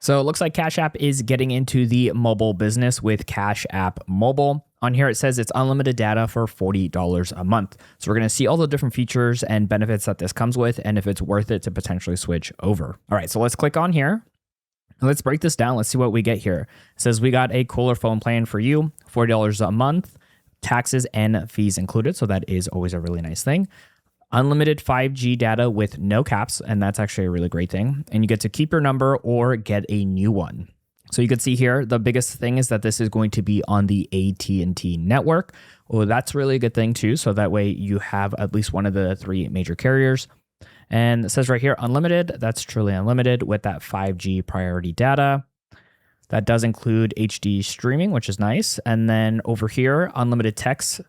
So it looks like Cash App is getting into the mobile business with Cash App Mobile. On here, it says it's unlimited data for $40 a month. So we're going to see all the different features and benefits that this comes with, and if it's worth it to potentially switch over. All right, so let's click on here. Let's break this down. Let's see what we get here. It says we got a cooler phone plan for you, $40 a month, taxes and fees included. So that is always a really nice thing. Unlimited 5G data with no caps, and that's actually a really great thing. And you get to keep your number or get a new one. So you can see here, the biggest thing is that this is going to be on the AT&T network. Well, that's really a good thing too. So that way you have at least one of the 3 major carriers. And it says right here, unlimited, that's truly unlimited with that 5G priority data. That does include HD streaming, which is nice. And then over here, unlimited text,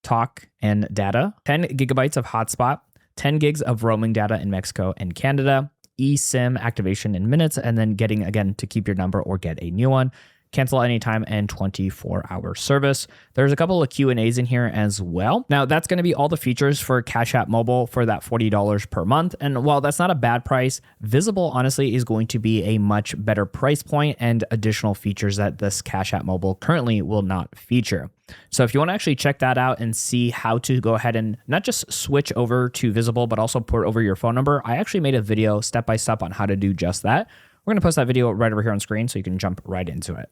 talk, and data, 10 gigabytes of hotspot, 10 gigs of roaming data in Mexico and Canada, eSIM activation in minutes, and then getting, again, to keep your number or get a new one, cancel anytime, and 24-hour service. There's a couple of Q&As in here as well. Now, that's going to be all the features for Cash App Mobile for that $40 per month. And while that's not a bad price, Visible, honestly, is going to be a much better price point and additional features that this Cash App Mobile currently will not feature. So if you want to actually check that out and see how to go ahead and not just switch over to Visible, but also port over your phone number, I actually made a video step-by-step on how to do just that. We're going to post that video right over here on screen so you can jump right into it.